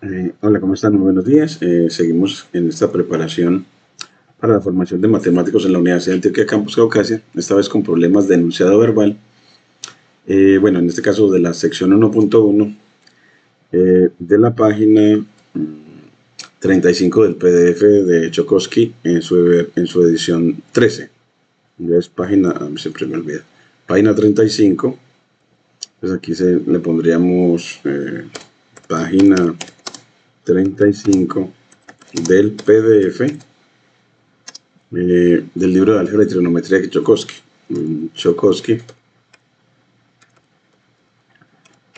Hola, ¿cómo están? Muy buenos días. Seguimos en esta preparación para la formación de matemáticos en la Universidad de Antioquia Campus Caucasia, esta vez con problemas de enunciado verbal. Bueno, en este caso de la sección 1.1 de la página 35 del PDF de Chokosky en su edición 13. Es página, a mí siempre me olvida, página 35. Pues aquí le pondríamos página 35 del PDF del libro de álgebra y trigonometría de Chokosky. Chokosky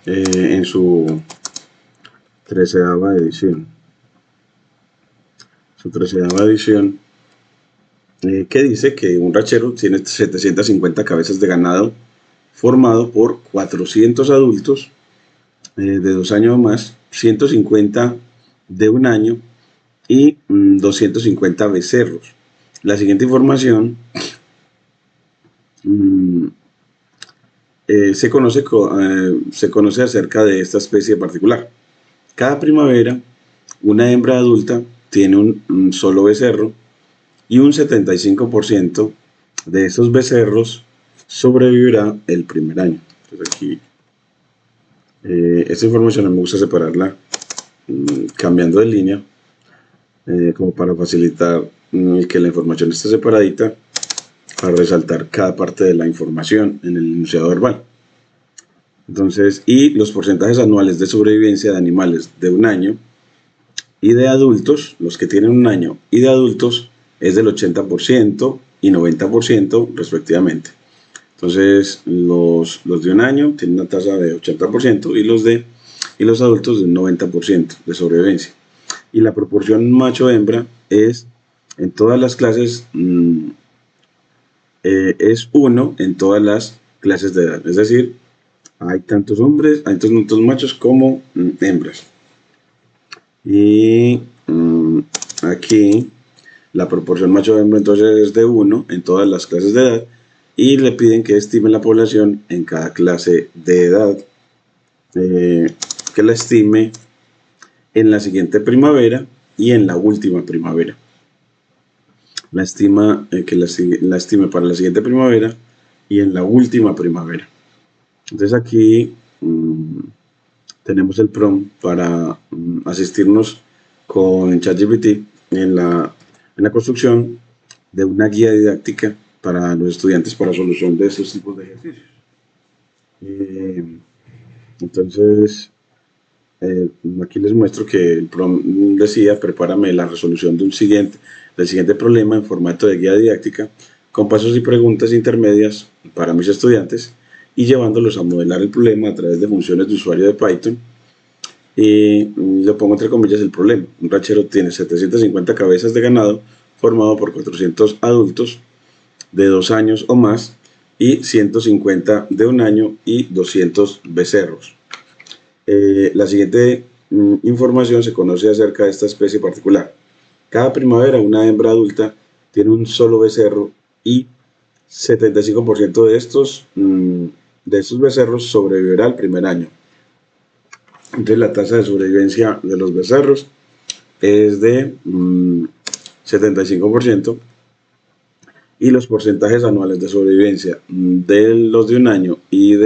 en su treceava edición. Que dice que un ranchero tiene 750 cabezas de ganado formado por 400 adultos de 2 años o más, 150 de 1 año y 250 becerros. La siguiente información se conoce acerca de esta especie particular. Cada primavera, una hembra adulta tiene un solo becerro y un 75% de esos becerros sobrevivirá el primer año. Entonces aquí, esta información me gusta separarla cambiando de línea, como para facilitar que la información esté separadita, para resaltar cada parte de la información en el enunciado verbal. Entonces, y los porcentajes anuales de sobrevivencia de animales de 1 año y de adultos, los que tienen 1 año y de adultos, es del 80% y 90% respectivamente. Entonces, los de 1 año tienen una tasa de 80% y los adultos de un 90% de sobrevivencia. Y la proporción macho-hembra es en todas las clases, es 1 en todas las clases de edad. Es decir, hay tantos hombres, hay tantos machos como hembras. Y aquí la proporción macho-hembra entonces es de 1 en todas las clases de edad y le piden que estime la población en cada clase de edad, que la estime en la siguiente primavera y en la última primavera. Que la estime para la siguiente primavera y en la última primavera. Entonces aquí tenemos el prompt para asistirnos con ChatGPT en la construcción de una guía didáctica para los estudiantes para solución de estos tipos de ejercicios. Entonces, aquí les muestro que el prompt decía: prepárame la resolución del siguiente problema en formato de guía didáctica con pasos y preguntas intermedias para mis estudiantes y llevándolos a modelar el problema a través de funciones de usuario de Python. Y lo pongo entre comillas el problema. Un ranchero tiene 750 cabezas de ganado formado por 400 adultos de 2 años o más y 150 de 1 año y 200 becerros. La siguiente información se conoce acerca de esta especie particular. Cada primavera una hembra adulta tiene un solo becerro y 75% de estos becerros sobrevivirá el primer año. Entonces la tasa de sobrevivencia de los becerros es de 75% y los porcentajes anuales de sobrevivencia de los de 1 año y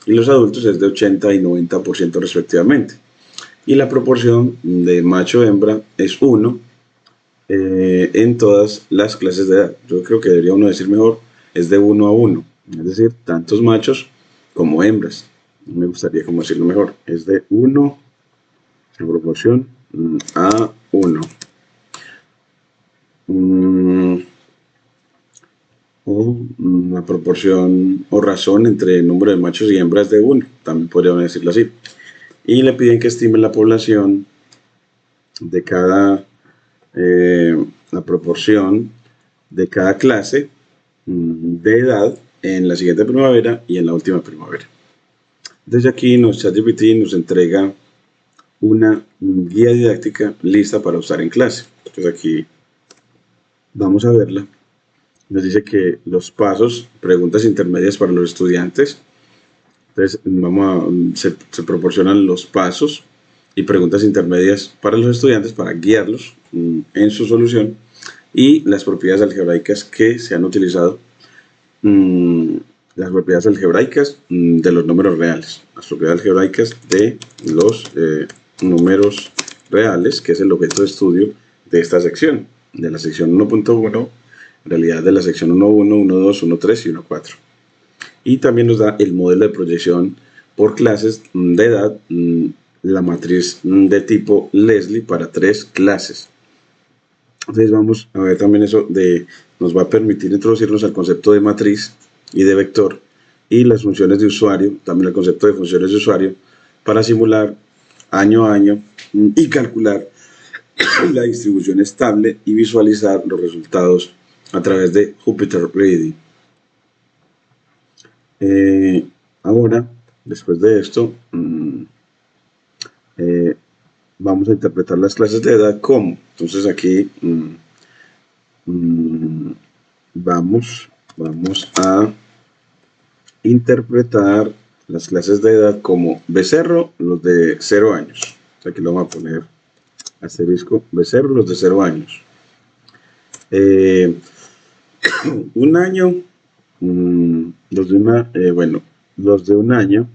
los adultos es de 80 y 90% respectivamente. Y la proporción de macho-hembra es 1 en todas las clases de edad. Yo creo que debería uno decir mejor, es de 1 a 1, es decir, tantos machos como hembras. Me gustaría como decirlo mejor, es de 1 en proporción a 1. O una proporción o razón entre el número de machos y hembras de 1, también podríamos decirlo así. Y le piden que estime la población de cada, la proporción de cada clase de edad en la siguiente primavera y en la última primavera. Desde aquí ChatGPT nos entrega una guía didáctica lista para usar en clase. Entonces aquí vamos a verla. Nos dice que los pasos, preguntas intermedias para los estudiantes. Entonces se proporcionan los pasos y preguntas intermedias para los estudiantes para guiarlos en su solución, y las propiedades algebraicas que se han utilizado, las propiedades algebraicas de los números reales, las propiedades algebraicas de los números reales, que es el objeto de estudio de esta sección, de la sección 1.1, en realidad de la sección 1.1, 1.2, 1.3 y 1.4. Y también nos da el modelo de proyección por clases de edad, la matriz de tipo Leslie para 3 clases. Entonces vamos a ver también eso nos va a permitir introducirnos al concepto de matriz y de vector y las funciones de usuario, también el concepto de funciones de usuario para simular año a año y calcular la distribución estable y visualizar los resultados a través de Jupyter-Ready. Ahora, después de esto, vamos a interpretar las clases de edad como. Entonces aquí vamos a interpretar las clases de edad como becerro, los de 0 años. Aquí lo vamos a poner asterisco, becerro, los de 0 años. Un año, los de un año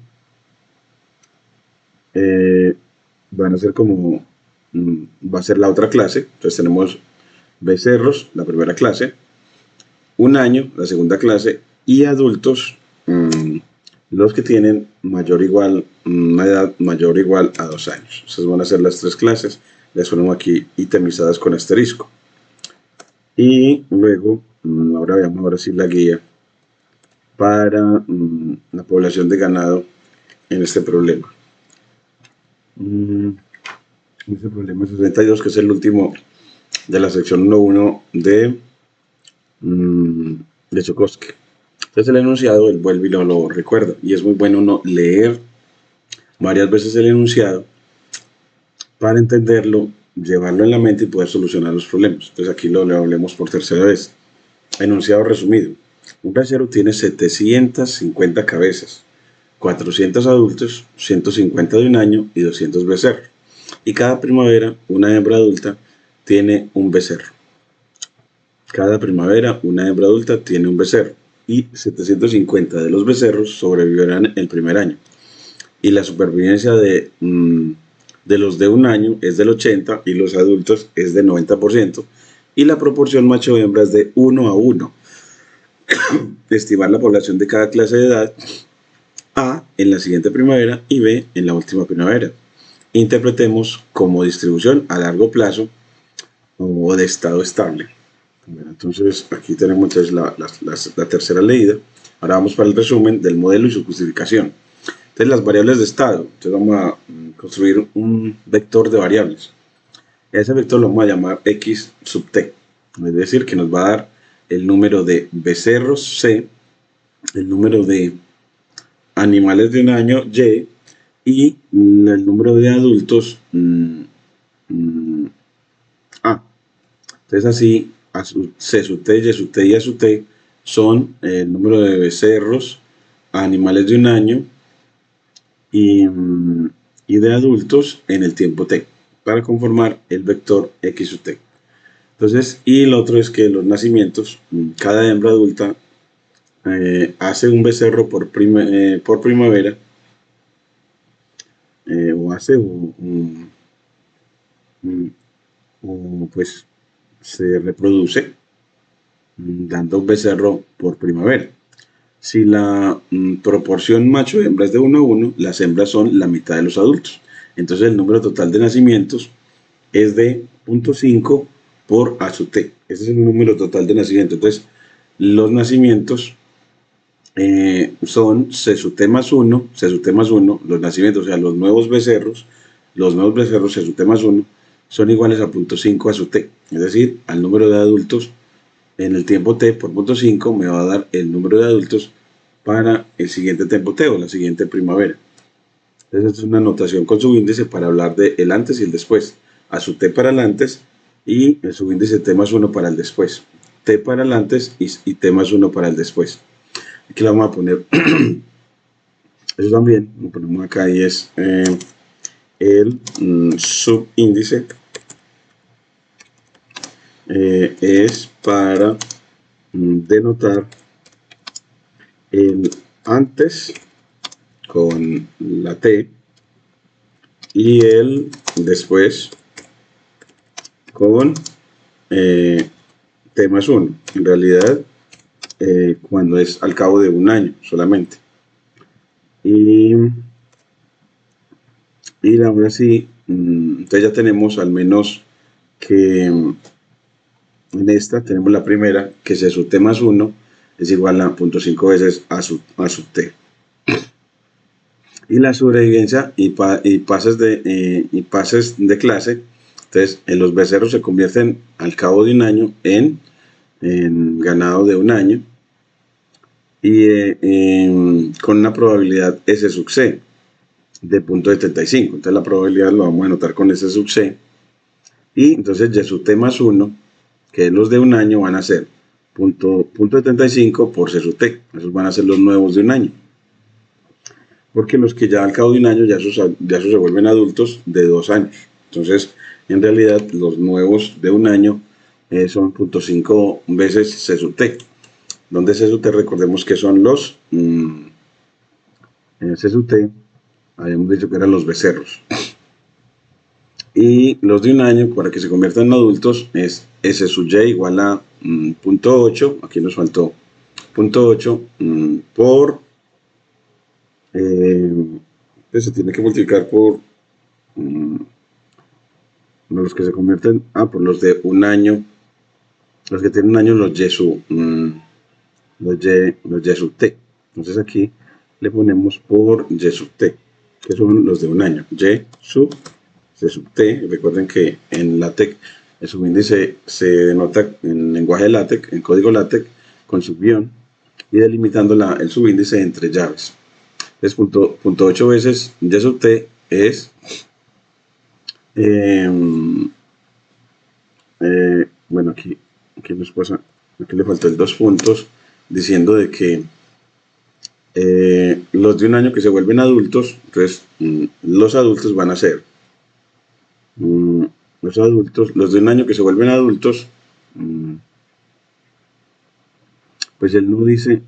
van a ser como, va a ser la otra clase. Entonces tenemos becerros, la primera clase, un año, la segunda clase, y adultos, los que tienen mayor o igual, una edad mayor o igual a 2 años. Esas van a ser las 3 clases, las ponemos aquí itemizadas con asterisco. Y luego, ahora veamos ahora sí la guía para la población de ganado en este problema. Este problema 62, que es el último de la sección 1.1 de Chukosky. Entonces el enunciado, él vuelve y lo recuerda, y es muy bueno uno leer varias veces el enunciado para entenderlo, llevarlo en la mente y poder solucionar los problemas. Entonces aquí lo hablemos por tercera vez. Enunciado resumido. Un becerro tiene 750 cabezas, 400 adultos, 150 de un año y 200 becerros. Y cada primavera una hembra adulta tiene un becerro. Cada primavera una hembra adulta tiene un becerro y 750 de los becerros sobrevivirán el primer año. Y la supervivencia de los de un año es del 80% y los adultos es del 90%, y la proporción macho-hembra es de 1 a 1. Estimar la población de cada clase de edad: A en la siguiente primavera y B en la última primavera. Interpretemos como distribución a largo plazo o de estado estable. Bueno, entonces aquí tenemos entonces la tercera leída. Ahora vamos para el resumen del modelo y su justificación. Entonces las variables de estado. Entonces vamos a construir un vector de variables. Ese vector lo vamos a llamar X sub t. Es decir, que nos va a dar el número de becerros C, el número de animales de un año Y, y el número de adultos A. Entonces así, C sub t, Y sub t y A sub t son el número de becerros, animales de un año y de adultos en el tiempo t, para conformar el vector X sub t. Entonces, y el otro es que los nacimientos, cada hembra adulta hace un becerro por primavera, o hace o pues se reproduce dando un becerro por primavera. Si la proporción macho-hembra es de 1 a 1, las hembras son la mitad de los adultos. Entonces el número total de nacimientos es de 0.5 por A sub t. Ese es el número total de nacimientos. Entonces los nacimientos son C sub t más 1, C sub t más 1, los nacimientos, o sea, los nuevos becerros C sub t más 1, son iguales a 0.5 A sub t. Es decir, al número de adultos en el tiempo t por 0.5 me va a dar el número de adultos para el siguiente tiempo t o la siguiente primavera. Entonces esta es una notación con subíndice para hablar del antes y el después. A sub t para el antes y el subíndice t más 1 para el después. T para el antes y t más 1 para el después. Aquí le vamos a poner eso también, lo ponemos acá y es el subíndice es para denotar el antes con la T y el después con T más 1. En realidad, cuando es al cabo de un año solamente. Y ahora sí, entonces ya tenemos al menos que en esta tenemos la primera, que es su T más 1 es igual a 0.5 veces a sub T. Y la sobrevivencia y pases de clase, entonces los becerros se convierten al cabo de un año en ganado de un año y con una probabilidad S sub C de 0.75. Entonces la probabilidad lo vamos a anotar con S sub C. Y entonces Y sub T más 1, que los de un año van a ser 0.75 por C sub T. Esos van a ser los nuevos de un año. Porque los que ya al cabo de un año ya esos se vuelven adultos de 2 años. Entonces, en realidad, los nuevos de un año son 0.5 veces C sub T. Donde C sub T, recordemos que son los C sub T, habíamos dicho que eran los becerros. Y los de un año, para que se conviertan en adultos, es S sub Y igual a 0.8, aquí nos faltó 0.8 por pues se tiene que multiplicar por los que se convierten por los de un año, los que tienen un año, los Y sub T. Entonces aquí le ponemos por Y sub T, que son los de un año, Y sub T. Recuerden que en LaTeX el subíndice se denota en lenguaje LaTeX, en código LaTeX, con subguión y delimitando el subíndice entre llaves. Es 0.8 veces Y sub T es bueno, aquí nos pasa, aquí le faltó el 2 puntos diciendo de que los de un año que se vuelven adultos, entonces los adultos van a ser los de un año que se vuelven adultos, pues él no dice,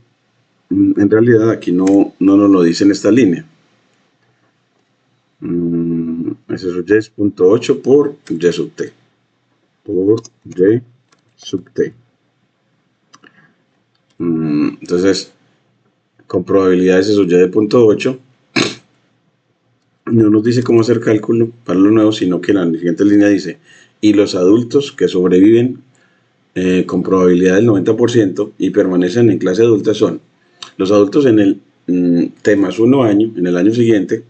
en realidad aquí no nos lo dice en esta línea. Ese es 0.8 por Y sub T. Por Y sub T. Entonces, con probabilidades de Y de 0.8, no nos dice cómo hacer cálculo para lo nuevo, sino que en la siguiente línea dice, y los adultos que sobreviven con probabilidad del 90% y permanecen en clase adulta son los adultos en el T más 1 año, en el año siguiente,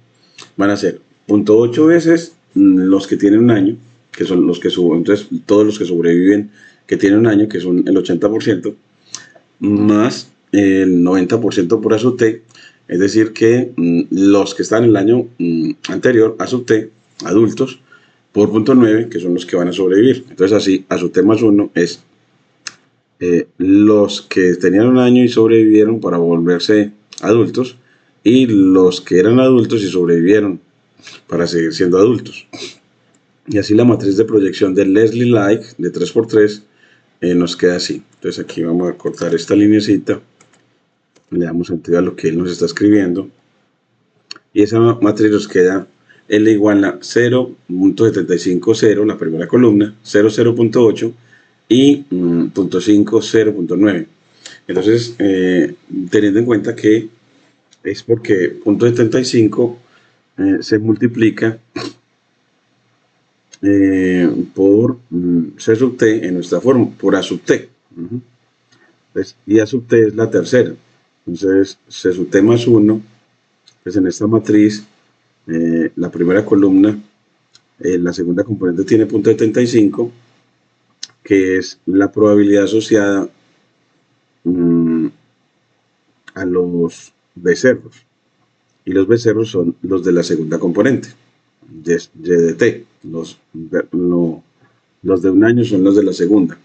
van a ser 0.8 veces los que tienen un año, que son los que suben, entonces todos los que sobreviven que tienen un año, que son el 80%, más el 90% por A sub T, es decir que los que están en el año anterior, A sub T, adultos, por 0.9, que son los que van a sobrevivir. Entonces así, A sub T más 1 es los que tenían un año y sobrevivieron para volverse adultos, y los que eran adultos y sobrevivieron para seguir siendo adultos. Y así la matriz de proyección de Leslie-Like de 3×3 nos queda así. Entonces aquí vamos a cortar esta linecita, le damos sentido a lo que él nos está escribiendo, y esa matriz nos queda L igual a 0.750, la primera columna, 0.8 y 0.5, 0.9. Entonces, teniendo en cuenta que es porque 0.75 se multiplica por C sub T en nuestra forma, por A sub T. Entonces, y A sub T es la tercera. Entonces, C sub T más 1, pues en esta matriz, la primera columna, la segunda componente tiene 0.75, que es la probabilidad asociada a los becerros. Y los becerros son los de la segunda componente, Y de T. Los de un año son los de la segunda.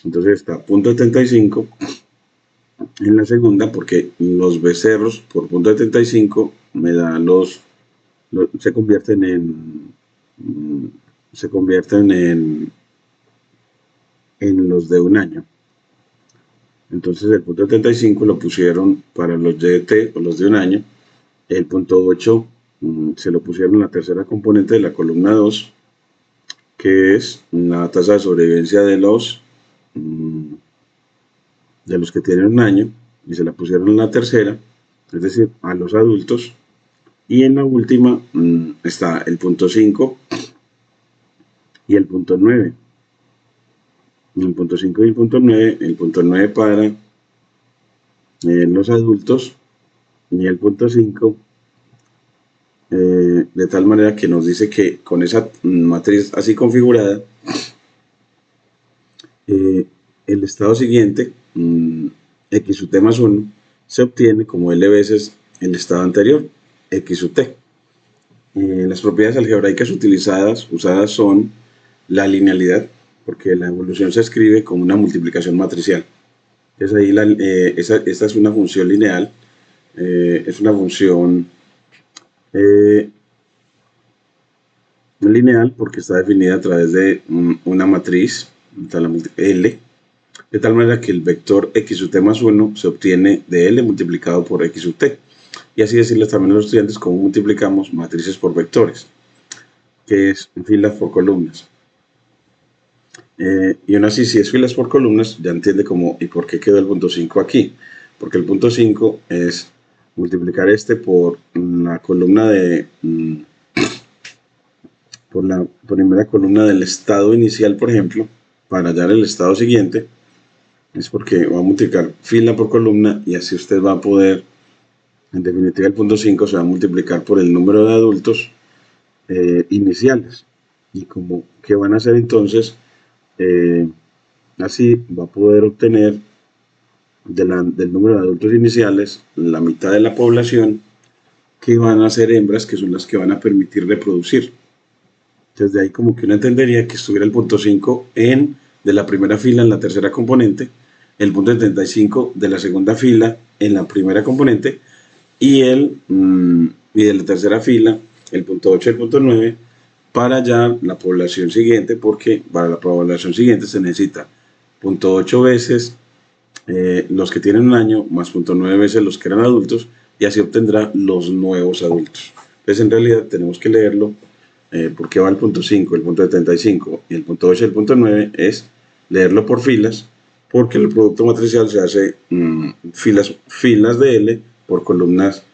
Entonces está 0.75 en la segunda, porque los becerros por 0.75 me dan los se convierten en los de un año. Entonces el punto 75 lo pusieron para los DT o los de un año. El punto 8 se lo pusieron en la tercera componente de la columna 2, que es la tasa de sobrevivencia de los que tienen un año, y se la pusieron en la tercera, es decir, a los adultos. Y en la última está el punto 5 y el punto 9. El punto 5 y el punto 9. El punto 9 para los adultos y el punto 5 de tal manera que nos dice que con esa matriz así configurada, el estado siguiente, x sub t más 1, se obtiene como L veces el estado anterior, x sub t. Las propiedades algebraicas usadas son la linealidad, porque la evolución se escribe como una multiplicación matricial. Entonces ahí esta es una función lineal, es una función lineal porque está definida a través de una matriz L, de tal manera que el vector x sub t más 1 se obtiene de L multiplicado por x sub t. Y así decirles también a los estudiantes cómo multiplicamos matrices por vectores, que es filas por columnas. Y aún así, si es filas por columnas, ya entiende cómo y por qué quedó el punto 5 aquí. Porque el punto 5 es multiplicar por la columna por la primera columna del estado inicial, por ejemplo, para hallar el estado siguiente. Es porque va a multiplicar fila por columna y así usted va a poder, en definitiva el punto 5 se va a multiplicar por el número de adultos iniciales. Y como que van a hacer entonces, así va a poder obtener del número de adultos iniciales la mitad de la población, que van a ser hembras, que son las que van a permitir reproducir. Entonces de ahí como que uno entendería que estuviera el punto 5 de la primera fila en la tercera componente, el punto 75 de la segunda fila en la primera componente, y de la tercera fila el punto 8 y el punto 9 para hallar la población siguiente, porque para la población siguiente se necesita punto 8 veces los que tienen un año más punto 9 veces los que eran adultos, y así obtendrá los nuevos adultos. Entonces en realidad tenemos que leerlo porque va el punto 5, el punto 75 y el punto 8 y el punto 9, es leerlo por filas, porque el producto matricial se hace filas de L por columnas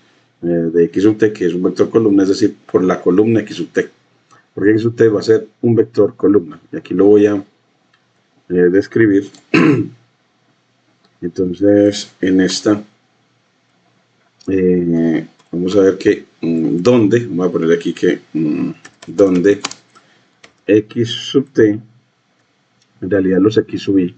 de x sub t, que es un vector columna, es decir, por la columna x sub t, porque x sub t va a ser un vector columna, y aquí lo voy a describir. Entonces en esta vamos a ver que donde, vamos a poner aquí que donde x sub t, en realidad los x sub i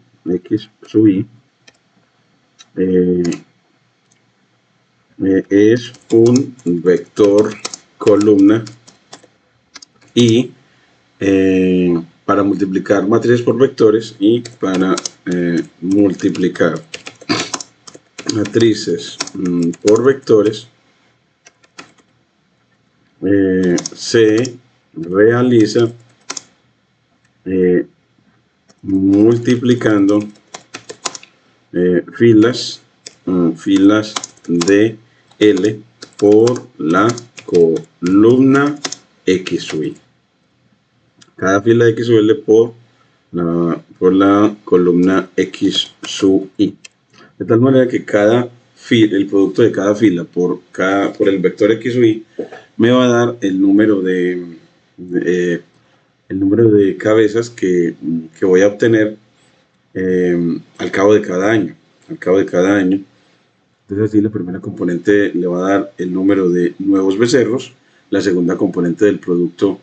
es un vector columna, y para multiplicar matrices por vectores y para multiplicar matrices por vectores se realiza multiplicando filas de L por la columna x sub i. Cada fila de x sub L por la columna x sub i. De tal manera que el producto de cada fila por el vector x sub i me va a dar el número de cabezas que voy a obtener al cabo de cada año. Entonces así la primera componente le va a dar el número de nuevos becerros, la segunda componente del producto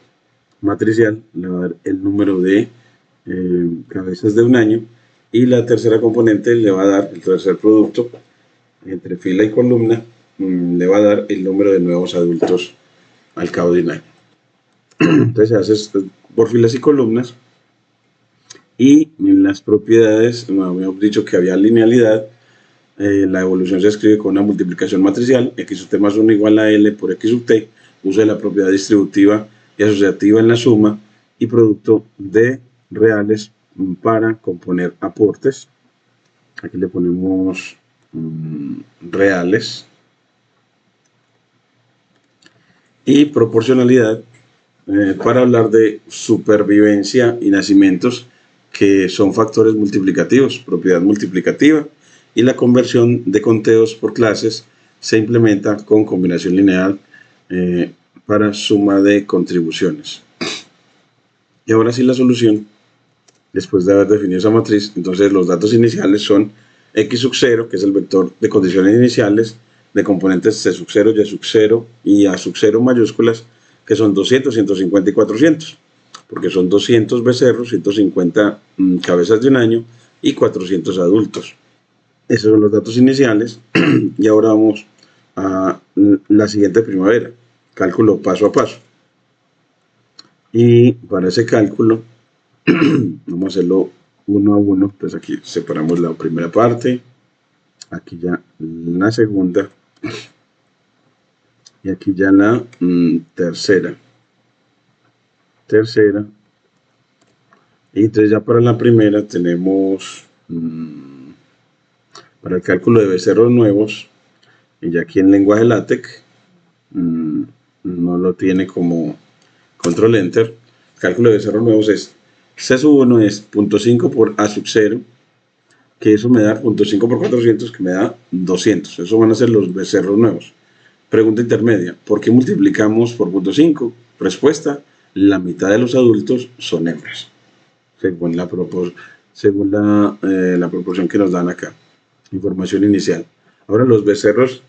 matricial le va a dar el número de cabezas de un año, y la tercera componente le va a dar el tercer producto entre fila y columna, le va a dar el número de nuevos adultos al cabo de un año. Entonces se hace por filas y columnas, y las propiedades, habíamos dicho que había linealidad. La evolución se escribe con una multiplicación matricial, x sub t más 1 igual a L por x sub t, uso de la propiedad distributiva y asociativa en la suma y producto de reales para componer aportes. Aquí le ponemos reales. Y proporcionalidad para hablar de supervivencia y nacimientos, que son factores multiplicativos, propiedad multiplicativa, y la conversión de conteos por clases se implementa con combinación lineal para suma de contribuciones. Y ahora sí la solución, después de haber definido esa matriz. Entonces los datos iniciales son x sub 0, que es el vector de condiciones iniciales, de componentes C sub 0, Y sub 0 y A sub 0 mayúsculas, que son 200, 150 y 400, porque son 200 becerros, 150 cabezas de un año y 400 adultos. Esos son los datos iniciales. Y ahora vamos a la siguiente primavera, cálculo paso a paso. Y para ese cálculo vamos a hacerlo uno a uno. Entonces aquí separamos la primera parte, aquí ya la segunda y aquí ya la tercera. Y entonces ya para la primera tenemos para el cálculo de becerros nuevos, y ya aquí en lenguaje LaTeX no lo tiene como control enter. El cálculo de becerros nuevos es C sub 1 es 0.5 por A sub 0, que eso me da 0.5 por 400, que me da 200. Eso van a ser los becerros nuevos. Pregunta intermedia: ¿por qué multiplicamos por 0.5? Respuesta: la mitad de los adultos son hembras, según la proporción que nos dan acá. Información inicial. Ahora los becerros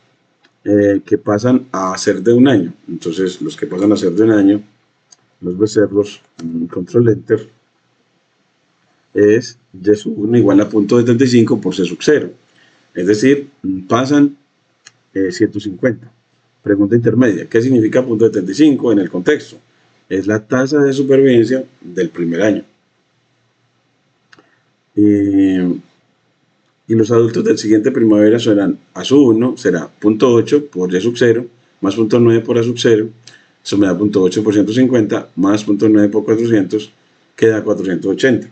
que pasan a ser de un año. Entonces los que pasan a ser de un año, los becerros, control enter, es Y sub 1 igual a 0.75 por C sub 0. Es decir, pasan 150. Pregunta intermedia: ¿qué significa 0.75 en el contexto? Es la tasa de supervivencia del primer año. Y los adultos del siguiente primavera serán A sub 1, será 0.8 por Y sub 0, más 0.9 por A sub 0. Eso me da 0.8 por 150, más 0.9 por 400, que da 480.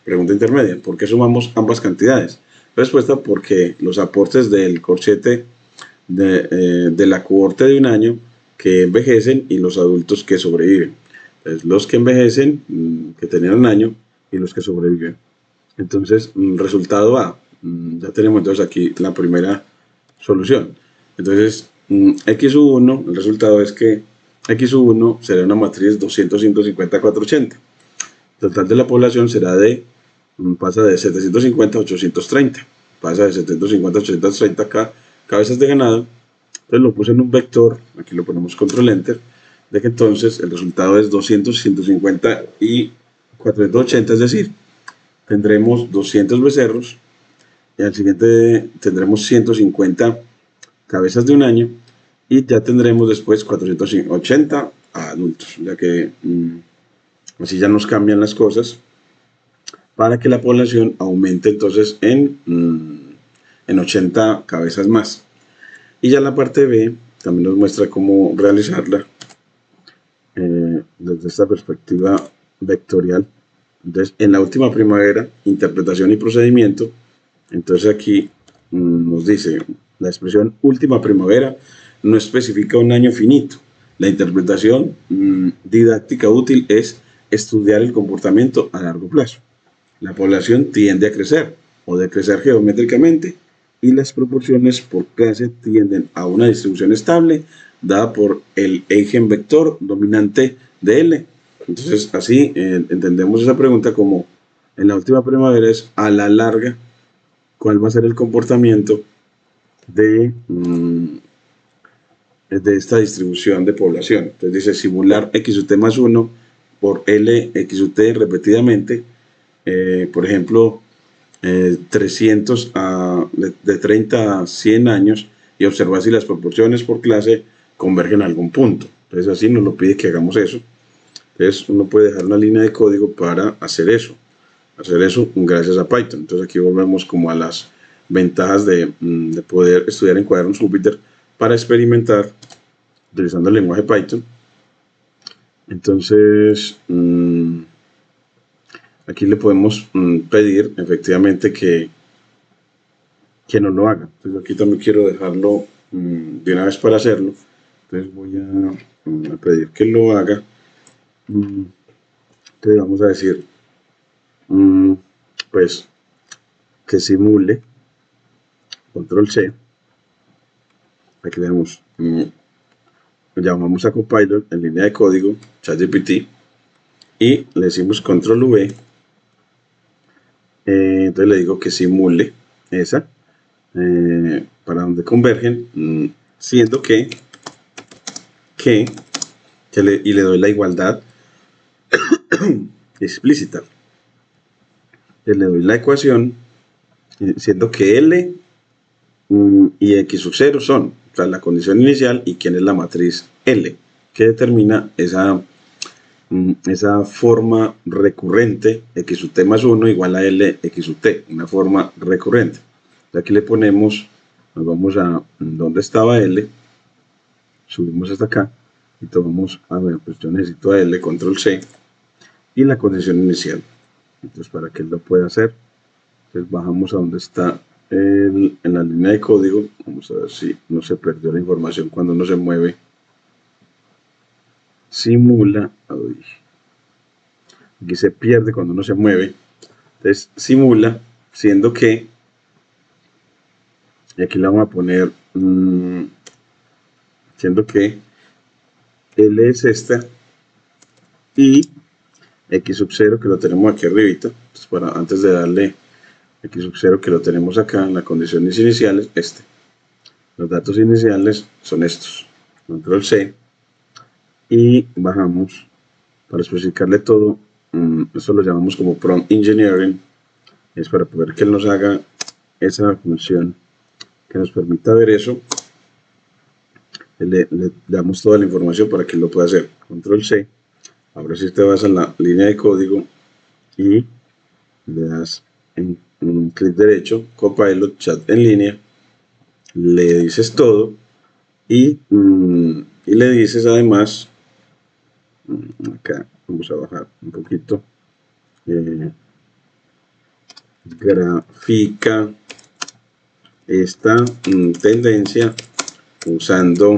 Pregunta intermedia: ¿por qué sumamos ambas cantidades? Respuesta: porque los aportes del corchete de la cohorte de un año que envejecen y los adultos que sobreviven. Entonces, los que envejecen, que tenían un año, y los que sobreviven. Entonces, resultado A. Ya tenemos entonces aquí la primera solución. Entonces, x sub 1, el resultado es que x sub 1 será una matriz 200, 150, 480. El total de la población será pasa de 750 a 830. Pasa de 750 a 830 cabezas de ganado. Entonces lo puse en un vector, aquí lo ponemos control enter, de que entonces el resultado es 200, 150 y 480, es decir, tendremos 200 becerros, y al siguiente tendremos 150 cabezas de un año, y ya tendremos después 480 adultos, ya que así ya nos cambian las cosas para que la población aumente entonces en 80 cabezas más. Y ya la parte B también nos muestra cómo realizarla desde esta perspectiva vectorial. Entonces, en la última primavera, interpretación y procedimiento. Entonces aquí nos dice: la expresión última primavera no especifica un año finito. La interpretación didáctica útil es estudiar el comportamiento a largo plazo. La población tiende a crecer o decrecer geométricamente, y las proporciones por clase tienden a una distribución estable dada por el eigen vector dominante de L. Entonces así entendemos esa pregunta como: en la última primavera es a la larga cuál va a ser el comportamiento de esta distribución de población. Entonces dice: simular x sub t más 1 por L x sub t repetidamente, por ejemplo, 300 de 30 a 100 años, y observar si las proporciones por clase convergen a algún punto. Entonces así nos lo pide que hagamos eso. Entonces uno puede dejar una línea de código para hacer eso gracias a Python. Entonces aquí volvemos como a las ventajas de poder estudiar en cuadernos Jupyter para experimentar utilizando el lenguaje Python. Entonces, aquí le podemos pedir efectivamente que nos lo haga. Entonces aquí también quiero dejarlo de una vez para hacerlo. Entonces voy a pedir que lo haga. Entonces vamos a decir, pues, que simule, control C. Aquí le damos, llamamos a Copilot en línea de código, ChatGPT, y le decimos control V. Entonces le digo que simule esa, para donde convergen, siendo que y le doy la igualdad explícita. Le doy la ecuación, siendo que L y X sub 0 son, o sea, la condición inicial y quién es la matriz L, que determina esa forma recurrente, X sub t más 1 igual a L X sub t, una forma recurrente. Aquí le ponemos, nos vamos a donde estaba L, subimos hasta acá y tomamos, a ver, pues yo necesito a L, control C, y la condición inicial. Entonces, para que él lo pueda hacer, entonces bajamos a donde está en la línea de código. Vamos a ver si no se perdió la información cuando uno se mueve. Simula, aquí se pierde cuando uno se mueve. Entonces, simula, siendo que, y aquí le vamos a poner, siendo que L es esta, y X sub 0 que lo tenemos aquí arribita. Entonces, antes de darle X sub 0 que lo tenemos acá en las condiciones iniciales, los datos iniciales son estos, control C, y bajamos para especificarle todo. Esto lo llamamos como prompt engineering, es para poder que él nos haga esa función que nos permita ver eso. Le damos toda la información para que él lo pueda hacer. Control C. Ahora sí te vas a la línea de código y le das en un clic derecho, Copilot, chat en línea, le dices todo y le dices además, acá vamos a bajar un poquito, grafica esta tendencia usando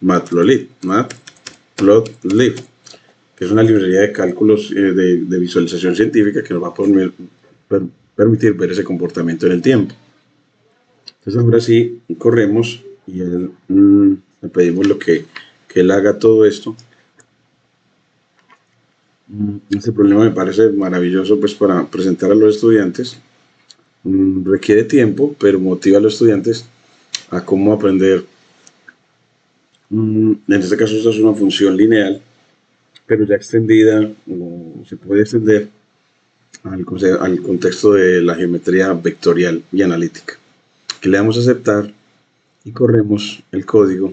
Matplotlib, que es una librería de cálculos de visualización científica que nos va a permitir ver ese comportamiento en el tiempo. Entonces ahora sí corremos y le pedimos que él haga todo esto. Este problema me parece maravilloso pues para presentar a los estudiantes. Requiere tiempo, pero motiva a los estudiantes a cómo aprender. En este caso esta es una función lineal, pero ya extendida, o se puede extender al contexto de la geometría vectorial y analítica. Aquí le damos a aceptar y corremos el código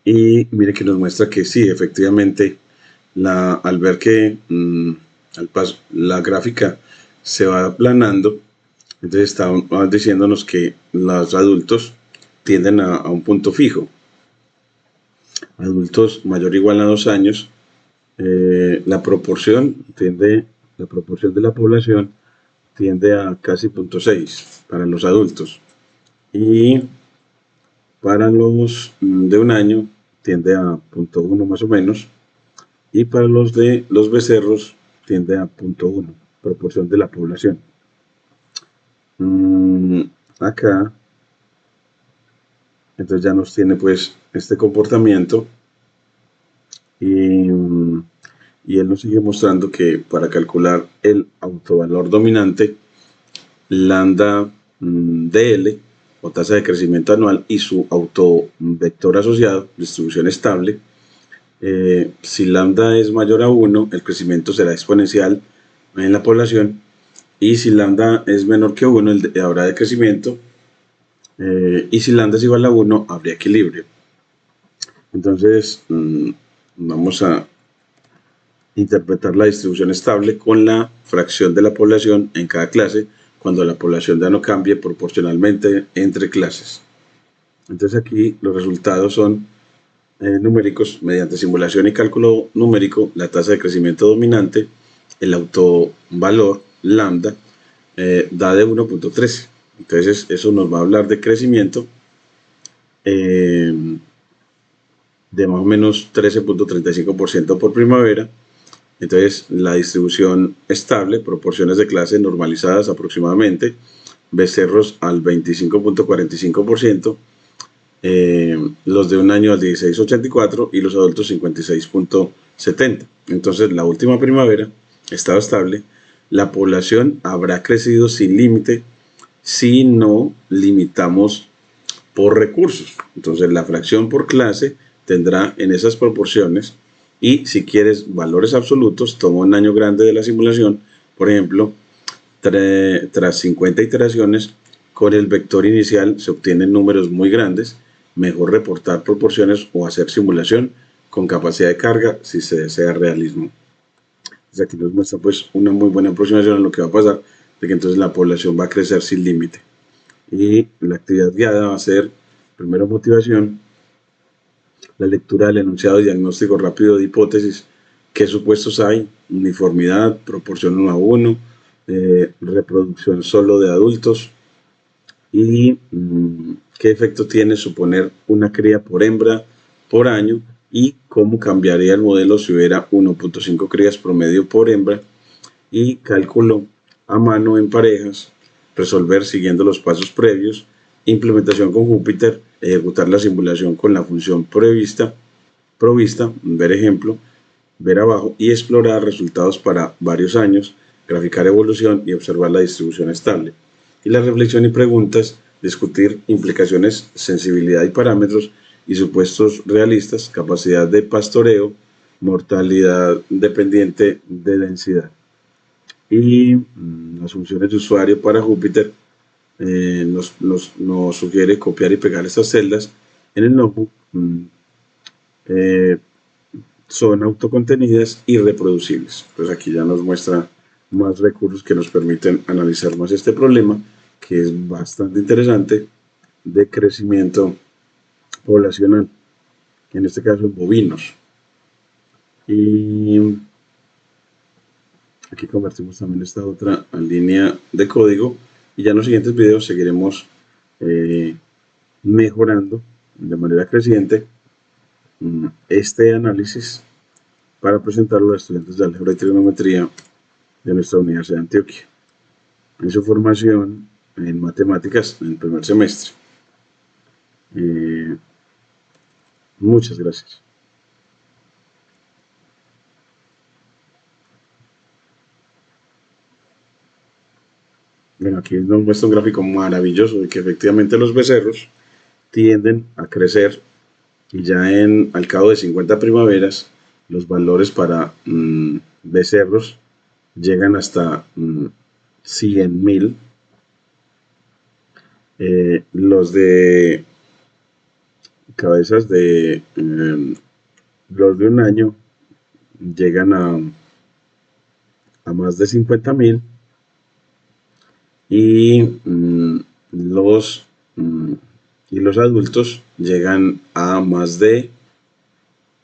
y mire que nos muestra que sí, efectivamente, al ver que la gráfica se va aplanando, entonces está diciéndonos que los adultos tienden a un punto fijo. Adultos mayor o igual a 2 años, la proporción de la población tiende a casi 0.6 para los adultos, y para los de 1 año tiende a 0.1 más o menos, y para los de los becerros tiende a 0.1, proporción de la población. Acá entonces ya nos tiene pues este comportamiento, y él nos sigue mostrando que para calcular el autovalor dominante, lambda DL o tasa de crecimiento anual y su autovector asociado, distribución estable, si lambda es mayor a 1, el crecimiento será exponencial en la población, y si lambda es menor que 1, habrá decrecimiento, y si lambda es igual a 1, habría equilibrio. Entonces, vamos a interpretar la distribución estable con la fracción de la población en cada clase, cuando la población ya no cambie proporcionalmente entre clases. Entonces aquí los resultados son numéricos mediante simulación y cálculo numérico, la tasa de crecimiento dominante, el autovalor lambda, da de 1.13. Entonces eso nos va a hablar de crecimiento de más o menos 13.35% por primavera. Entonces la distribución estable, proporciones de clase normalizadas aproximadamente, becerros al 25.45%, los de un año al 16.84 y los adultos 56.70. Entonces la última primavera estaba estable, la población habrá crecido sin límite si no limitamos por recursos. Entonces la fracción por clase tendrá en esas proporciones, y si quieres valores absolutos, toma un año grande de la simulación, por ejemplo, tras 50 iteraciones, con el vector inicial se obtienen números muy grandes, mejor reportar proporciones o hacer simulación con capacidad de carga si se desea realismo. Entonces aquí nos muestra pues una muy buena aproximación a lo que va a pasar, de que entonces la población va a crecer sin límite. Y la actividad guiada va a ser, primero, motivación, la lectura del enunciado de diagnóstico rápido de hipótesis, qué supuestos hay, uniformidad, proporción 1 a 1, reproducción solo de adultos, y qué efecto tiene suponer una cría por hembra por año, y cómo cambiaría el modelo si hubiera 1.5 crías promedio por hembra, y cálculo a mano en parejas, resolver siguiendo los pasos previos, implementación con Júpiter, ejecutar la simulación con la función provista, ver ejemplo, ver abajo, y explorar resultados para varios años, graficar evolución y observar la distribución estable. Y la reflexión y preguntas, discutir implicaciones, sensibilidad y parámetros y supuestos realistas, capacidad de pastoreo, mortalidad dependiente de densidad. Y las funciones de usuario para Júpiter nos sugiere copiar y pegar estas celdas en el notebook. Son autocontenidas y reproducibles. Pues aquí ya nos muestra más recursos que nos permiten analizar más este problema, que es bastante interesante, de crecimiento poblacional, en este caso en bovinos. Y aquí convertimos también esta otra línea de código, y ya en los siguientes videos seguiremos mejorando de manera creciente este análisis para presentarlo a los estudiantes de álgebra y trigonometría de nuestra Universidad de Antioquia en su formación en matemáticas en el primer semestre. Muchas gracias. Bueno, aquí nos muestra un gráfico maravilloso de que efectivamente los becerros tienden a crecer, y ya al cabo de 50 primaveras los valores para becerros llegan hasta 100.000. Los de cabezas de los de un año llegan a más de 50.000, y los adultos llegan a más de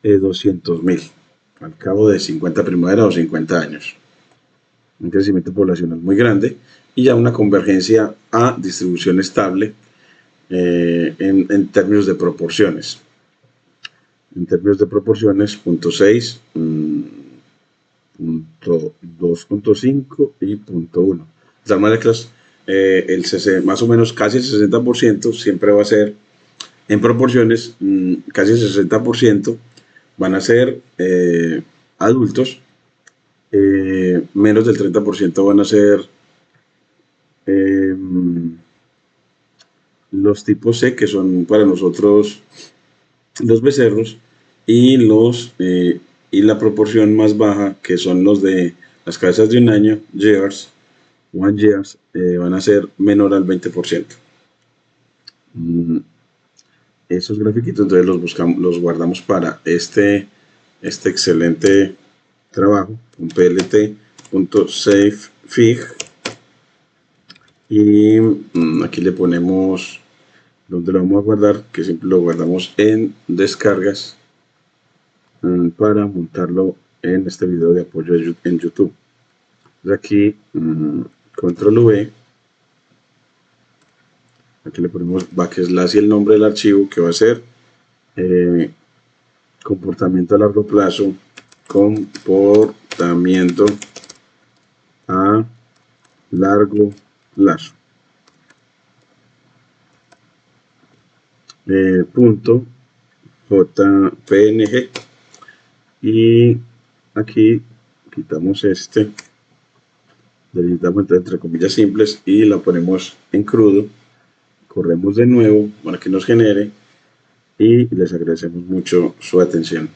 200.000 al cabo de 50 primaveras o 50 años. Un crecimiento poblacional muy grande, y ya una convergencia a distribución estable en términos de proporciones. En términos de proporciones, 0.6, 2.5 y 0.1. De tal manera que más o menos casi el 60% siempre va a ser, en proporciones, casi el 60% van a ser adultos, menos del 30% van a ser los tipos C, que son para nosotros los becerros, y la proporción más baja, que son los de las cabezas de un año, years, van a ser menor al 20%. Esos grafiquitos entonces los guardamos para este excelente trabajo, un plt.savefig, y aquí le ponemos donde lo vamos a guardar, que siempre lo guardamos en descargas para montarlo en este video de apoyo en YouTube. Entonces aquí control V, aquí le ponemos backslash y el nombre del archivo, que va a ser comportamiento a largo plazo, comportamiento a largo plazo. Punto JPNG, y aquí quitamos este, deletamos entre comillas simples y la ponemos en crudo. Corremos de nuevo para que nos genere y les agradecemos mucho su atención.